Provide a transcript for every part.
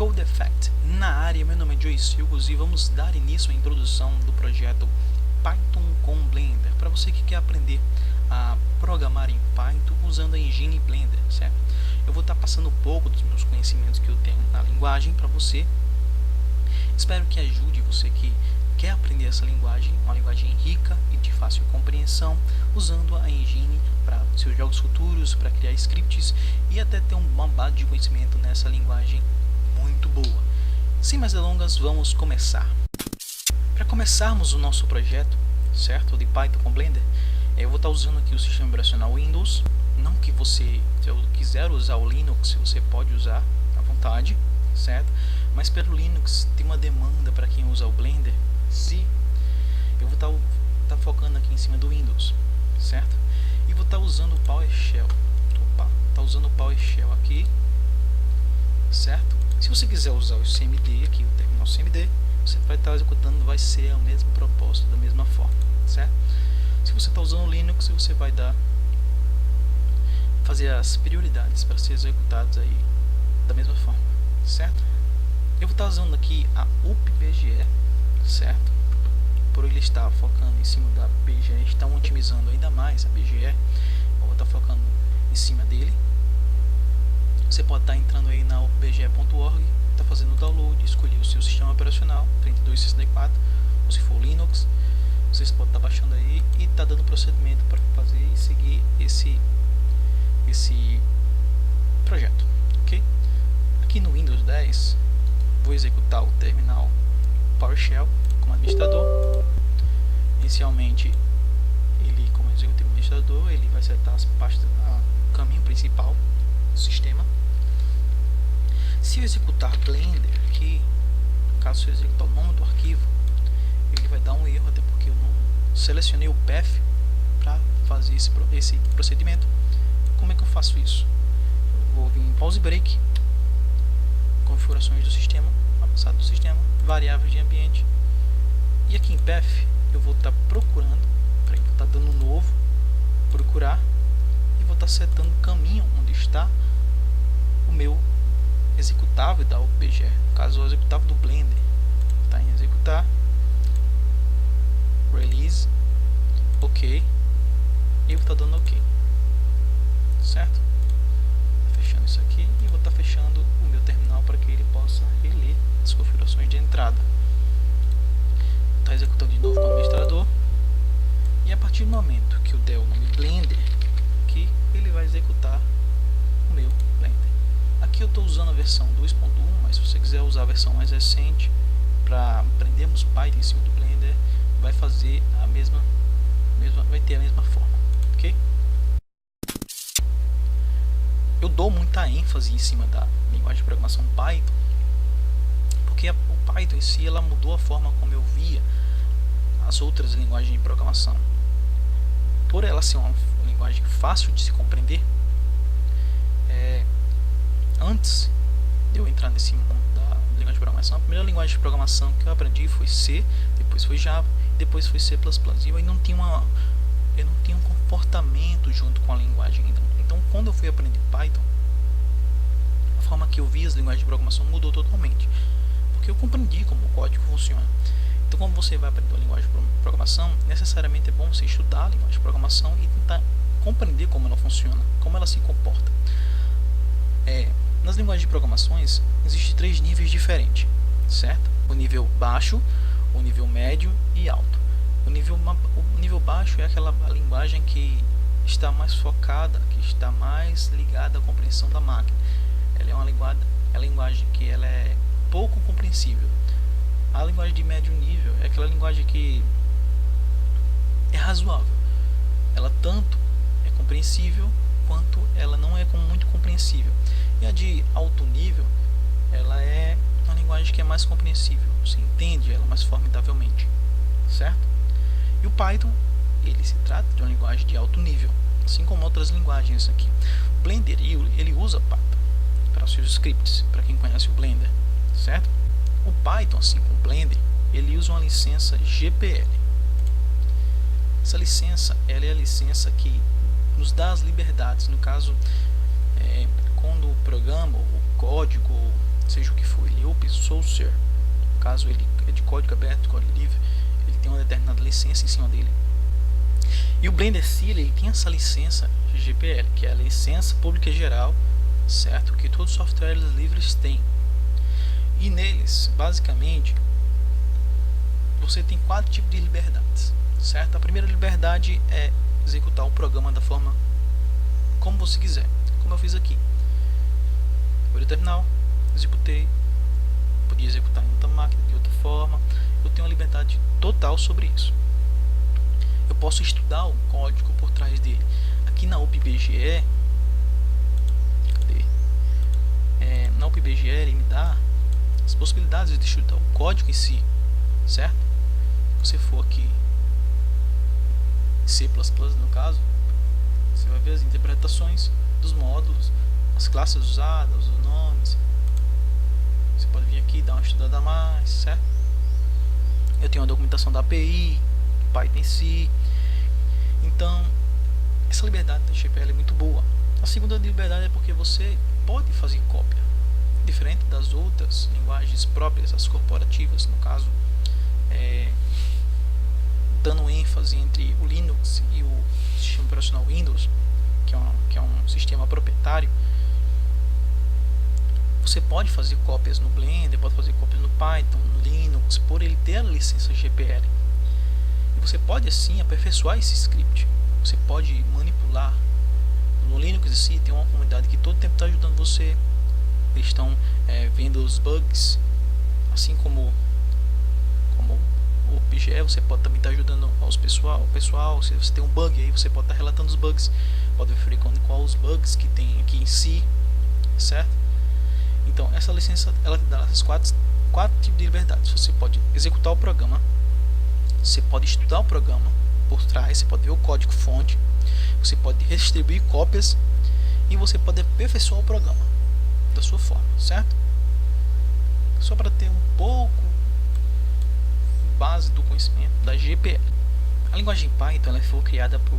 Code Effect na área. Meu nome é Joey Silvos e vamos dar início à introdução do projeto Python com Blender, para você que quer aprender a programar em Python usando a engine Blender, certo? Eu vou estar passando um pouco dos meus conhecimentos que eu tenho na linguagem para você. Espero que ajude você que quer aprender essa linguagem, uma linguagem rica e de fácil compreensão, usando a engine para seus jogos futuros, para criar scripts e até ter uma base de conhecimento nessa linguagem muito boa. Sem mais delongas, vamos começar. Para começarmos o nosso projeto, certo, de Python com Blender, eu vou estar usando aqui o sistema operacional Windows. Não que você, se eu quiser usar o Linux, você pode usar à vontade, certo? Mas pelo Linux tem uma demanda para quem usa o Blender. Se eu vou estar focando aqui em cima do Windows, certo? E vou estar usando o PowerShell. Tá usando o PowerShell aqui, certo? Se você quiser usar o CMD aqui, o terminal CMD, você vai estar executando, vai ser a mesma proposta, da mesma forma, certo? Se você está usando o Linux, você vai fazer as prioridades para ser executados aí da mesma forma, certo? Eu vou estar usando aqui a UPBGE, certo? Por ele estar focando em cima da BGE, estão otimizando ainda mais a BGE. Eu vou estar focando em cima dele. Você pode estar entrando aí na upbge.org, está fazendo o download, escolher o seu sistema operacional 3264, ou se for Linux, vocês podem estar baixando aí e está dando procedimento para fazer e seguir esse projeto, ok? Aqui no Windows 10 vou executar o terminal PowerShell como administrador. Inicialmente, ele, como executivo administrador, ele vai setar as pastas, o caminho principal do sistema. Se eu executar Blender aqui, caso eu executar o nome do arquivo, ele vai dar um erro, até porque eu não selecionei o path para fazer esse procedimento. Como é que eu faço isso? Eu vou vir em Pause Break, configurações do sistema, avançado do sistema, variáveis de ambiente, e aqui em Path eu vou estar procurando, vou estar dando novo, procurar, e vou estar setando o caminho onde está o meu executável da UPBGE, no caso o executável do Blender. Está em executar, release, ok, e vou estar dando ok, certo? Fechando isso aqui e vou estar fechando o meu terminal para que ele possa reler as configurações de entrada. Está executando de novo com o administrador, e a partir do momento que eu der o nome Blender aqui, ele vai executar o meu Blender. Aqui eu estou usando a versão 2.1, mas se você quiser usar a versão mais recente para aprendermos Python em cima do Blender, vai fazer vai ter a mesma forma, ok? Eu dou muita ênfase em cima da linguagem de programação Python, porque o Python em si ela mudou a forma como eu via as outras linguagens de programação. Por ela ser uma linguagem fácil de se compreender, antes de eu entrar nesse mundo da linguagem de programação, a primeira linguagem de programação que eu aprendi foi C, depois foi Java, depois foi C++. E eu não tinha um comportamento junto com a linguagem ainda. Então, quando eu fui aprender Python, a forma que eu vi as linguagens de programação mudou totalmente, porque eu compreendi como o código funciona. Então, quando você vai aprender a linguagem de programação, necessariamente é bom você estudar a linguagem de programação e tentar compreender como ela funciona, como ela se comporta. Nas linguagens de programações, existem 3 níveis diferentes, certo? O nível baixo, o nível médio e alto. O nível baixo é aquela linguagem que está mais focada, que está mais ligada à compreensão da máquina. Ela é uma linguagem que ela é pouco compreensível. A linguagem de médio nível é aquela linguagem que é razoável. Ela tanto é compreensível quanto ela não é muito compreensível. E a de alto nível, ela é uma linguagem que é mais compreensível. Você entende ela mais formidavelmente, certo? E o Python, ele se trata de uma linguagem de alto nível, assim como outras linguagens aqui. O Blender, ele usa Python para os seus scripts, para quem conhece o Blender, certo? O Python, assim como o Blender, ele usa uma licença GPL. Essa licença, ela é a licença que nos dá as liberdades. No caso, quando o programa, o código, seja o que for, ele é open source, caso ele é de código aberto, código livre, ele tem uma determinada licença em cima dele. E o Blender C, ele tem essa licença GPL, que é a licença pública geral, certo? Que todos os softwares livres têm. E neles, basicamente, você tem 4 tipos de liberdades, certo? A primeira liberdade é executar o programa da forma como você quiser, como eu fiz aqui. Eu abri o terminal, executei, podia executar em outra máquina, de outra forma. Eu tenho uma liberdade total sobre isso. Eu posso estudar o código por trás dele. Aqui na UpBGE, na UpBGE ele me dá as possibilidades de estudar o código em si, certo? Se você for aqui C++, no caso, você vai ver as interpretações dos módulos, as classes usadas, os nomes. Você pode vir aqui e dar uma estudada a mais, certo? Eu tenho a documentação da API, Python em si. Então, essa liberdade da GPL é muito boa. A segunda liberdade é porque você pode fazer cópia, diferente das outras linguagens próprias, as corporativas, no caso, dando ênfase entre o Linux e o sistema operacional Windows, que é um sistema proprietário. Você pode fazer cópias no Blender, pode fazer cópias no Python, no Linux, por ele ter a licença GPL. E você pode assim aperfeiçoar esse script. Você pode manipular. No Linux em si tem uma comunidade que todo tempo está ajudando você. Eles estão vendo os bugs, assim como o PGE, você pode também estar ajudando o pessoal. Se você tem um bug aí, você pode estar relatando os bugs, pode verificar quais os bugs que tem aqui em si, certo? Então essa licença ela te dá essas quatro tipos de liberdades. Você pode executar o programa, você pode estudar o programa por trás, você pode ver o código fonte, você pode redistribuir cópias e você pode aperfeiçoar o programa da sua forma, certo? Só para ter um pouco base do conhecimento da GPL. A linguagem Python ela foi criada por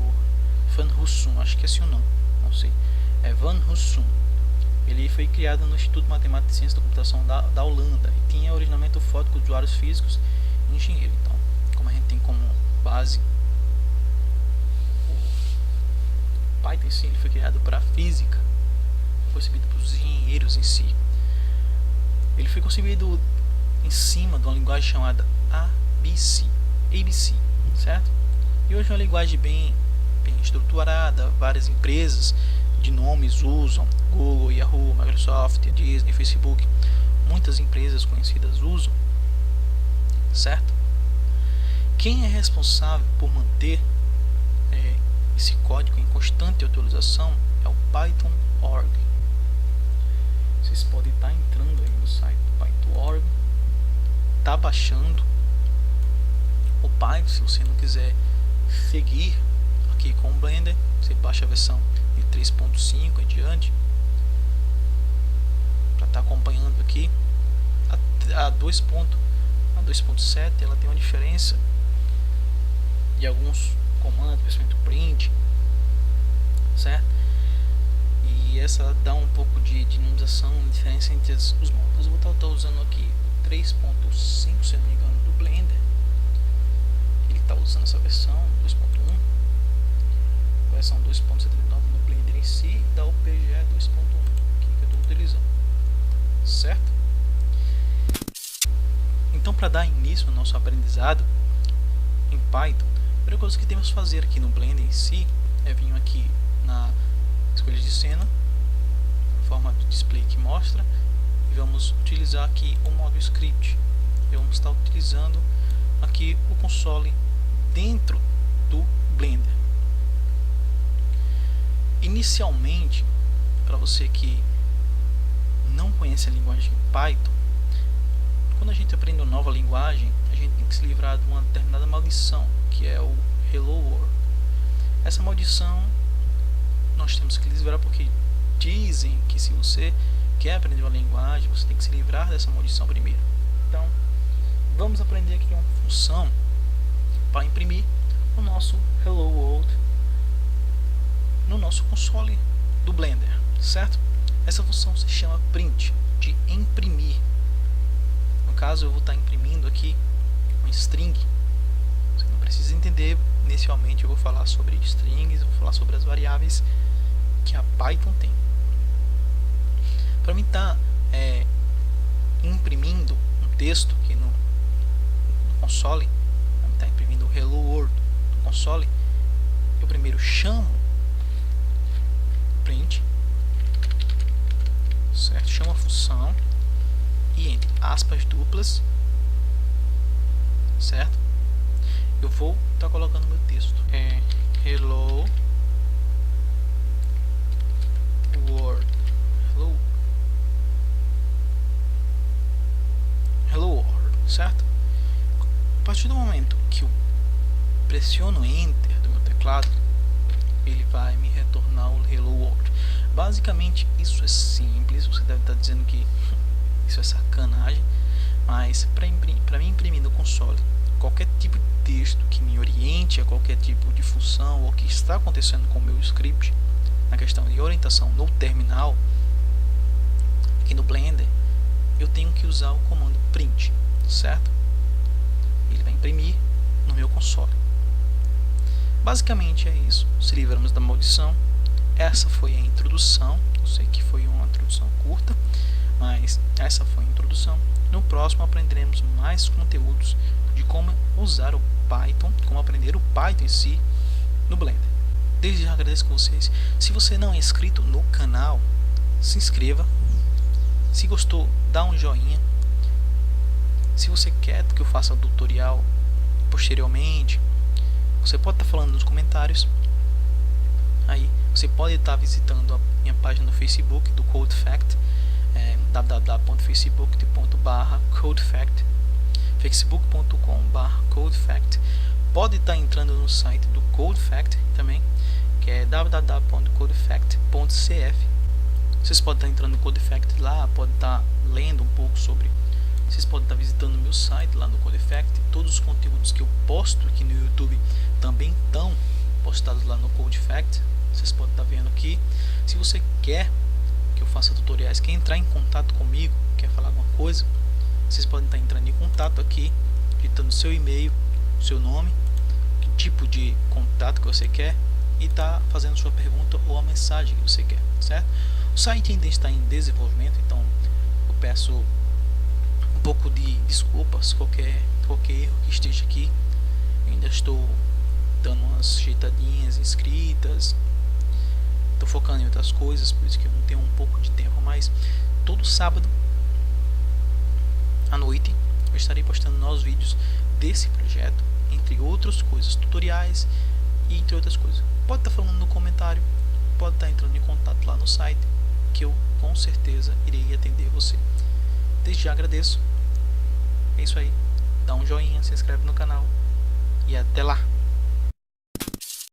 Van Rossum, acho que é assim o nome, não sei, é Van Rossum. Ele foi criado no Instituto de Matemática e Ciência da Computação da Holanda e tinha originalmente o foco de usuários físicos e engenheiros. Então, como a gente tem como base o Python em si, ele foi criado para a física, foi concebido para os engenheiros em si. Ele foi concebido em cima de uma linguagem chamada ABC, certo? E hoje é uma linguagem bem estruturada, várias empresas de nomes usam, Google, Yahoo, Microsoft, Disney, Facebook, muitas empresas conhecidas usam, certo? Quem é responsável por manter esse código em constante atualização é o Python.org. Vocês podem estar entrando aí no site do Python.org, tá baixando o Python. Se você não quiser seguir aqui com o Blender, você baixa a versão de 3.5 em diante para estar acompanhando aqui. A 2.7 ela tem uma diferença de alguns comandos, principalmente o print, certo? E essa dá um pouco de dinamização, diferença entre os módulos. Eu vou estar usando aqui 3.5, se não me engano, do Blender. Ele está usando essa versão 2.1, versão 2.79 no Blender em si, e da UPGE 2.1 que eu estou utilizando, certo? Então, para dar início ao nosso aprendizado em Python, a primeira coisa que temos que fazer aqui no Blender em si é vir aqui na escolha de cena, forma de display que mostra, e vamos utilizar aqui o modo script. E vamos estar utilizando aqui o console dentro do Blender. Inicialmente, para você que não conhece a linguagem Python, quando a gente aprende uma nova linguagem, a gente tem que se livrar de uma determinada maldição, que é o Hello World. Essa maldição nós temos que livrar porque dizem que se você quer aprender uma linguagem, você tem que se livrar dessa maldição primeiro. Então, vamos aprender aqui uma função para imprimir o nosso Hello World no nosso console do Blender, certo? Essa função se chama print, de imprimir. No caso, eu vou estar imprimindo aqui um string. Você não precisa entender inicialmente. Eu vou falar sobre strings, eu vou falar sobre as variáveis que a Python tem. Para mim estar imprimindo um texto aqui no console, para mim estar imprimindo o Hello World no console, eu primeiro chamo print, certo? Chamo a função e entre aspas duplas, certo? Eu vou estar colocando meu texto. Hello World. Hello World, certo? A partir do momento que eu pressiono Enter do meu teclado, ele vai me retornar o Hello World. Basicamente isso é simples. Você deve estar dizendo que isso é sacanagem, mas para mim imprimir no console qualquer tipo de texto que me oriente a qualquer tipo de função ou que está acontecendo com o meu script na questão de orientação no terminal, aqui no Blender, eu tenho que usar o comando print, certo? Ele vai imprimir no meu console. Basicamente é isso. Se livramos da maldição. Essa foi a introdução. Eu sei que foi uma introdução curta, mas essa foi a introdução. No próximo aprenderemos mais conteúdos de como usar o Python, como aprender o Python em si no Blender. Desde já agradeço com vocês. Se você não é inscrito no canal, se inscreva. Se gostou, dá um joinha. Se você quer que eu faça tutorial posteriormente, você pode estar falando nos comentários. Aí você pode estar visitando a minha página no Facebook do CodeFact, www.facebook.com/codefact, facebook.com/codefact. Pode estar entrando no site do CodeFact também, que é www.codefact.cf. Vocês podem estar entrando no CodeFact lá, podem estar lendo um pouco sobre. Vocês podem estar visitando o meu site lá no CodeFact. Todos os conteúdos que eu posto aqui no YouTube também estão postados lá no CodeFact. Vocês podem estar vendo aqui. Se você quer que eu faça tutoriais, quer entrar em contato comigo, quer falar alguma coisa, vocês podem estar entrando em contato aqui, digitando seu e-mail, seu nome, que tipo de contato que você quer e tá fazendo sua pergunta ou a mensagem que você quer, certo? O site ainda está em desenvolvimento, então eu peço um pouco de desculpas qualquer erro que esteja aqui. Eu ainda estou dando umas ajeitadinhas escritas, estou focando em outras coisas, por isso que eu não tenho um pouco de tempo, mas todo sábado à noite eu estarei postando novos vídeos desse projeto, entre outras coisas, tutoriais e entre outras coisas. Pode estar falando no comentário, pode estar entrando em contato lá no site, que eu com certeza irei atender você. Desde já agradeço. É isso aí. Dá um joinha, se inscreve no canal e até lá.